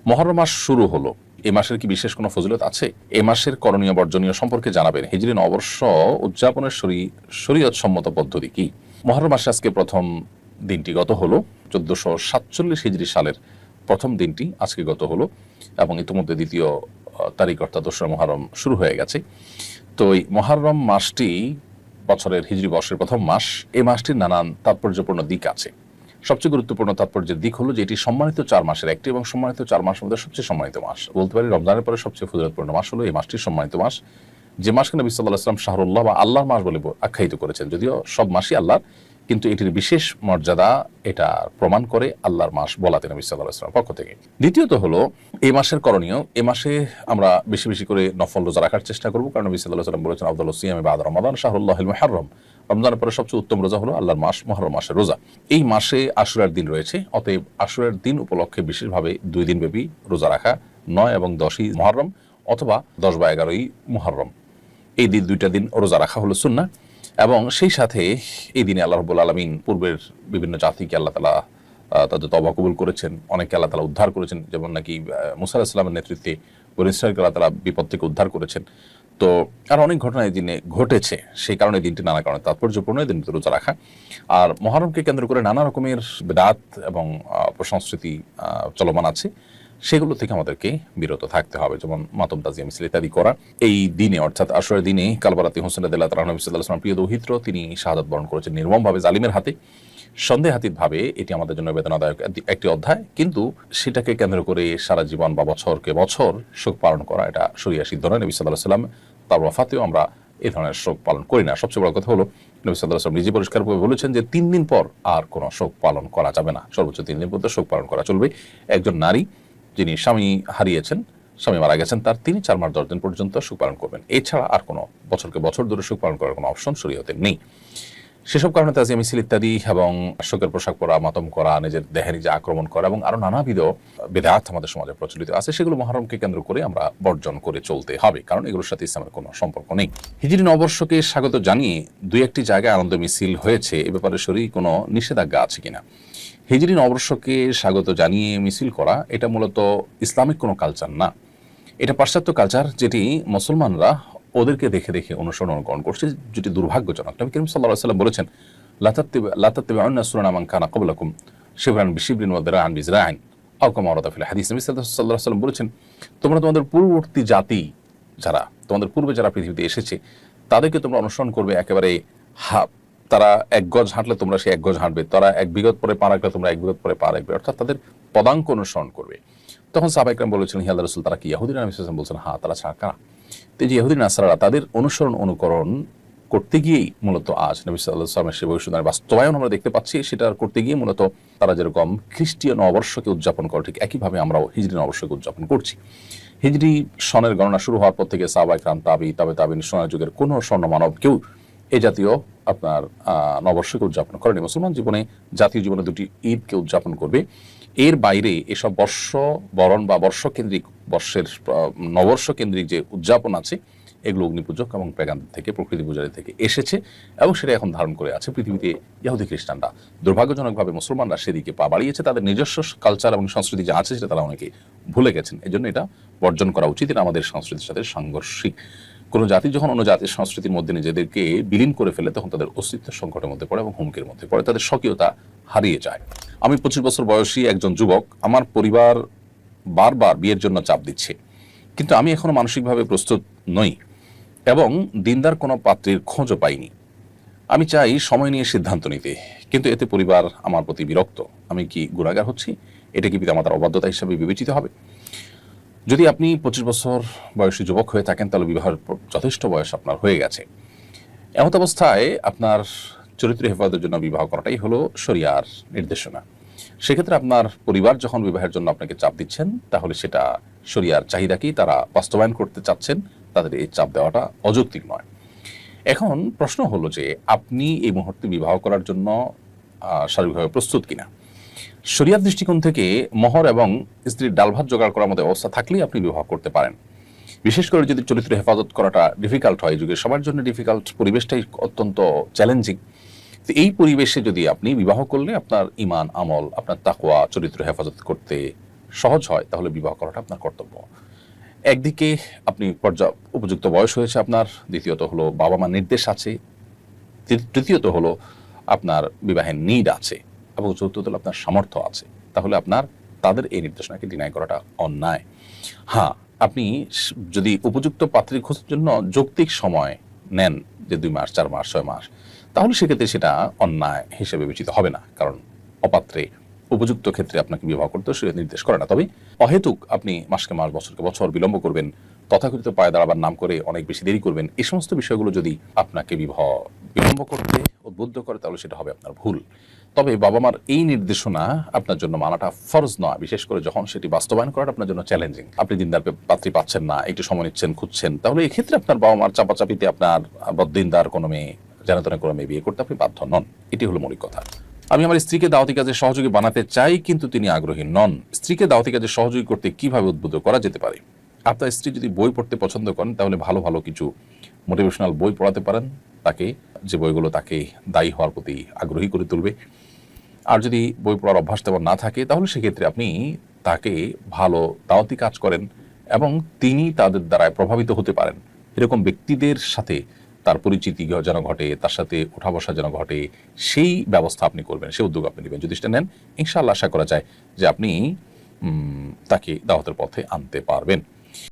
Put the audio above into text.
মুহররম মাস শুরু হলো, এই মাসের কি বিশেষ কোনো ফজিলত আছে? এই মাসের করণীয় বর্জনীয় সম্পর্কে জানাবেন। হিজরি নববর্ষ উদযাপনের শরীয়ত সম্মত পদ্ধতি কি? মুহররম মাসে আজকে প্রথম দিনটি গত হলো, 1447 হিজরি সালের প্রথম দিনটি আজকে গত হলো এবং ইতিমধ্যে দ্বিতীয় তারিখ অর্থাৎ 2রা মুহররম শুরু হয়ে গেছে। তো এই মুহররম মাসটি বছরের হিজরি বর্ষের প্রথম মাস। এই মাসটির নানান তাৎপর্যপূর্ণ দিক আছে। সবচেয়ে গুরুত্বপূর্ণ তাৎপর্যের দিক হলো যে এটি সম্মানিত 4 মাসের একটি এবং সম্মানিত 4 মাসের মধ্যে সবচেয়ে সম্মানিত মাস। বলতে পারি রমজানের পরে সবচেয়ে ফজিলতপূর্ণ মাস হলো এই মাসটি সম্মানিত মাস, যে মাসকে নবী সাল্লাল্লাহু আলাইহি ওয়াসাল্লাম শাহরুল্লাহ বা আল্লাহর মাস বলে আখ্যায়িত করেছেন। যদিও সব মাসই আল্লাহর, কিন্তু এটির বিশেষ মর্যাদা এটা প্রমাণ করে আল্লাহর মাস বলাতে নবী সাল্লাল্লাহু আলাইহি ওয়াসাল্লামের পক্ষ থেকে। দ্বিতীয়ত হলো এই মাসের করণীয়। এই মাসে আমরা বেশি বেশি করে নফল রোজা রাখার চেষ্টা করব, কারণ নবী সাল্লাল্লাহু আলাইহি ওয়াসাল্লাম বলেছেন আফদালুস সিয়ামি বা'দা রমাদান শাহরুল্লাহিল মুহাররম। রমজানের পরে সবচেয়ে উত্তম রোজা হলো আল্লাহর মাস মুহররম মাসের রোজা। এই মাসে আশুরার দিন রয়েছে, অতএব আশুরার দিন উপলক্ষে বিশেষভাবে 2 দিন ব্যাপী রোজা রাখা, 9 এবং 10ই মুহররম অথবা 10 বা 11ই মুহররম, এই দিন 2টা দিন রোজা রাখা হলো সুন্নাহ। এবং সেই সাথে এই দিনে আল্লাহ রাব্বুল আলামিন পূর্বের বিভিন্ন জাতিকে আল্লাহ তাআলা তাদের তওবা কবুল করেছেন, অনেকে আল্লাহ তাআলা উদ্ধার করেছেন, যেমন নাকি মুসা আলাইহিস সালামের নেতৃত্বে বনী ইসরাঈলকে আল্লাহ তাআলা বিপদ থেকে উদ্ধার করেছেন। তো আর অনেক ঘটনা এই দিনে ঘটেছে, সেই কারণে দিনটি নানা কারণে তাৎপর্যপূর্ণ, এই দিনটি রোজা রাখা। আর মুহররমকে কেন্দ্র করে নানা রকমের বিদআত এবং অপসংস্কৃতি চলমান আছে, সেগুলো থেকে আমাদেরকে বিরত থাকতে হবে, যেমন মাতম তাজিয়া মিছিল ইত্যাদি করা। এই দিনে অর্থাৎ আশুরার দিনে কালবারাতি হোসেন রাদিয়াল্লাহু তাআলা নবী সাল্লাল্লাহু আলাইহি ওয়াসাল্লাম প্রিয় দৌহিত্র, তিনি শাহাদাত বরণ করেছেন নির্মমভাবে জালিমের হাতে। সন্দেহাতীতভাবে এটি আমাদের জন্য বেদনাদায়ক একটি অধ্যায়, কিন্তু সেটাকে কেন্দ্র করে সারা জীবন বা বছরকে বছর শোক পালন করা এটা শরিয়া সিদ্ধ নয়। নবী সাল্লাল্লাহু আলাইহি ওয়াসাল্লাম তার ওয়াফাতেও আমরা এই ধরনের শোক পালন করি না। সবচেয়ে বড় কথা হলো নবী সাল্লাল্লাহু আলাইহি ওয়াসাল্লাম নিজে পরিষ্কারভাবে বলেছেন যে 3 দিন পর আর কোনো শোক পালন করা যাবে না, সর্বোচ্চ 3 দিন পর্যন্ত শোক পালন করা চলবে। একজন নারী যিনি স্বামী হারিয়েছেন, স্বামী মারা গেছেন, তার তিনি 4 মাস 10 দিন পর্যন্ত শোক পালন করবেন। এছাড়া আর কোনো বছরকে বছর ধরে শোক পালন করার কোনো অপশন শরীয়তে নেই। সেসব কারণে তাজিয়া মিছিল ইত্যাদি এবং শোকের পোশাক পরা, মাতম করা, নিজের দেহে নিজে আক্রমণ করা এবং আরো নানাবিধ বিদআত আমাদের সমাজে প্রচলিত আছে, সেগুলো মুহররমকে কেন্দ্র করে আমরা বর্জন করে চলতে হবে, কারণ এগুলোর সাথে ইসলামের কোনো সম্পর্ক নেই। হিজরি নববর্ষকে স্বাগত জানিয়ে 2-1টি জায়গায় আনন্দ মিছিল হয়েছে, এ ব্যাপারে শরীয়তে কোনো নিষেধাজ্ঞা আছে কিনা? হিজরি নববর্ষকে স্বাগত জানিয়ে মিছিল করা এটা মূলত ইসলামিক কোনো কালচার না, এটা পাশ্চাত্য কালচার, যেটি মুসলমানরা ওদেরকে দেখে দেখে অনুকরণ করছে, যেটি দুর্ভাগ্যজনক। নবী করিম সাল্লাল্লাহু আলাইহি ওয়াসাল্লাম বলেছেন লা তাত্তাবিউন্না সুনানা মান কানা ক্বাবলাকুম শিবরান বিশিবরিন ওয়া দিরাআন বিযরাইন আও কামা ওয়ারাদা ফিল হাদিস। নবী সাল্লাল্লাহু আলাইহি ওয়াসাল্লাম বলেছেন, তোমরা তোমাদের পূর্ববর্তী জাতি যারা তোমাদের পূর্বে যারা পৃথিবীতে এসেছে তাদেরকে তোমরা অনুসরণ করবে একেবারে তারা 1 গজ হাঁটলে তোমরা সেই 1 গজ হাঁটবে, তারা 1 বিঘত পরে পা রাখলে তোমরা 1 বিঘত পরে পা রাখবে, অর্থাৎ তাদের পদাঙ্ক অনুসরণ করবে। তখন সাহাবায়ে কেরাম বলেছিলেন, হে আল্লাহর রাসূল, তারা কি ইহুদিরা? নবী সাল্লাল্লাহু আলাইহি ওয়াসাল্লাম বলছেন, হ্যাঁ, তারা ছাড়া কারা? তো যে ইহুদি নাসারারা তাদের অনুকরণ করতে গিয়েই মূলত আজ নবী সাল্লাল্লাহু আলাইহি ওয়াসাল্লামের সেই ভবিষ্যদ্বাণীর বাস্তবায়ন আমরা দেখতে পাচ্ছি। সেটা করতে গিয়ে মূলত তারা যেরকম খ্রিস্টীয় নববর্ষকে উদযাপন করে, ঠিক একইভাবে আমরাও হিজরি নববর্ষকে উদযাপন করছি। হিজরি সনের গণনা শুরু হওয়ার পর থেকে সাহাবায়ে কেরাম, তাবেঈন সোনার যুগের কোনো স্বর্ণ মানব কেউ এই জাতীয় আপনার নববর্ষকে উদযাপন করেনি। মুসলমান জীবনে জাতীয় জীবনে 2টি ঈদকে উদযাপন করবে, এর বাইরে এসব বর্ষ বরণ বা বর্ষকেন্দ্রিক বর্ষের নববর্ষ কেন্দ্রিক যে উদযাপন আছে, এগুলো অগ্নিপূজক এবং পেগানদের থেকে, প্রকৃতি পূজারী থেকে এসেছে এবং সেটা এখন ধারণ করে আছে পৃথিবীতে ইহুদি খ্রিস্টানরা। দুর্ভাগ্যজনকভাবে মুসলমানরা সেদিকে পা বাড়িয়েছে, তাদের নিজস্ব কালচার এবং সংস্কৃতি যা আছে সেটা তারা অনেকে ভুলে গেছেন। এই জন্য এটা বর্জন করা উচিত, এটা আমাদের সংস্কৃতির সাথে সাংঘর্ষিক। কোনো জাতি যখন অন্য জাতির সংস্কৃতির মধ্যে নিজেদেরকে বিলীন করে ফেলে, তখন তাদের অস্তিত্ব সংকটের মধ্যে পড়ে এবং হুমকির মধ্যে পড়ে, তাদের স্বকীয়তা হারিয়ে যায়। আমি 25 বছর বয়সী একজন যুবক, আমার পরিবার বারবার বিয়ের জন্য চাপ দিচ্ছে, কিন্তু আমি এখনো মানসিকভাবে প্রস্তুত নই এবং দিনদার কোনো পাত্রীর খোঁজও পাইনি। আমি চাই সময় নিয়ে সিদ্ধান্ত নিতে, কিন্তু এতে পরিবার আমার প্রতি বিরক্ত। আমি কি গুনাহগার হচ্ছি? এটা কি পিতামাতার অবাধ্যতা হিসাবে বিবেচিত হবে? যদি আপনি 25 বছর বয়সী যুবক হয়ে থাকেন, তাহলে বিবাহের যথেষ্ট বয়স আপনার হয়ে গেছে। এমত অবস্থায় আপনার চরিত্র হেফাজতের জন্য বিবাহ করাটাই হলো শরিয়ার নির্দেশনা। সেক্ষেত্রে আপনার পরিবার যখন বিবাহের জন্য আপনাকে চাপ দিচ্ছেন, তাহলে সেটা শরিয়ার চাহিদাকেই তারা বাস্তবায়ন করতে চাচ্ছেন, তাদের এই চাপ দেওয়াটা অযৌক্তিক নয়। এখন প্রশ্ন হলো যে আপনি এই মুহূর্তে বিবাহ করার জন্য শারীরিকভাবে প্রস্তুত কিনা। শরিয়াত দৃষ্টিকোণ থেকে মোহর এবং স্ত্রীর ডাল ভাত জোগাড় করার মতো অবস্থা থাকলেই আপনি বিবাহ করতে পারেন। বিশেষ করে যদি চরিত্র হেফাজত করাটা ডিফিকাল্ট হয়, যুগে সবার জন্য ডিফিকাল্ট, পরিবেশটাই অত্যন্ত চ্যালেঞ্জিং। তো এই পরিবেশে যদি আপনি বিবাহ করলে আপনার ঈমান, আমল, আপনার তাকওয়া, চরিত্র হেফাজত করতে সহজ হয় তাহলে বিবাহ করাটা আপনার কর্তব্য। একদিকে আপনি উপযুক্ত বয়স হয়েছে আপনার, দ্বিতীয়ত হলো বাবা মা নির্দেশ আছে, তৃতীয়ত হলো আপনার বিবাহের নিড আছে, এবং চতুর্থত হলো আপনার সামর্থ্য আছে। তাহলে আপনার তাদের এই নির্দেশনাকে ডিনাই করাটা অন্যায়। হ্যাঁ, আপনি যদি উপযুক্ত পাত্রী খোঁজার জন্য যৌক্তিক সময় নেন, যে 2 মাস 4 মাস 6 মাস, তাহলে সেক্ষেত্রে সেটা অন্যায় হিসেবে বিবেচিত হবে না, কারণ অপাত্রে উপযুক্ত ক্ষেত্রে আপনাকে বিবাহ করতে সে নির্দেশ করে না। তবে অহেতুক আপনি মাসকে মাস বছরকে বছর বিলম্ব করবেন, তথাকথিত পায়ে দাঁড়াবার নাম করে অনেক বেশি দেরি করবেন, এই সমস্ত বিষয়গুলো যদি আপনাকে বিবাহ বিলম্ব করতে উদ্বুদ্ধ করে তাহলে সেটা হবে আপনার ভুল। তবে বাবা মার এই নির্দেশনা আপনার জন্য মানাটা ফরজ নয়, বিশেষ করে যখন সেটি বাস্তবায়ন করাটা আপনার জন্য চ্যালেঞ্জিং। আপনি দিনদার পাত্রী পাচ্ছেন না, একটু সময় নিচ্ছেন, খুঁজছেন, তাহলে এক্ষেত্রে আপনার বাবা মার চাপাচাপিতে আপনার বদ্দিনদার কোনো মেয়ে, জানাতনে কোনো মেয়ে বিয়ে করতে আপনি বাধ্য নন। এটি হলো মৌলিক কথা। আমি আমার স্ত্রীকে দাওয়াতি কাজে সহযোগী বানাতে চাই, কিন্তু তিনি আগ্রহী নন। স্ত্রীকে দাওয়াতি কাজে সহযোগী করতে কিভাবে উদ্বুদ্ধ করা যেতে পারে? আপনার স্ত্রী যদি বই পড়তে পছন্দ করেন তাহলে ভালো ভালো কিছু মোটিভেশনাল বই পড়াতে পারেন তাকে, যে বইগুলো তাকে দায়ী হওয়ার প্রতি আগ্রহী করে তুলবে। আর যদি বই পড়ার অভ্যাস তেমন না থাকে তাহলে সেক্ষেত্রে আপনি তাকে ভালো দাওয়াতি কাজ করেন এবং তিনি তাদের দ্বারায় প্রভাবিত হতে পারেন এরকম ব্যক্তিদের সাথে তার পরিচিতি যেন ঘটে, তার সাথে ওঠা বসা যেন ঘটে, সেই ব্যবস্থা আপনি করবেন, সেই উদ্যোগ আপনি নেবেন। যদি সেটা নেন, ইনশাআল্লাহ আশা করা যায় যে আপনি তাকে দাওয়াতের পথে আনতে পারবেন।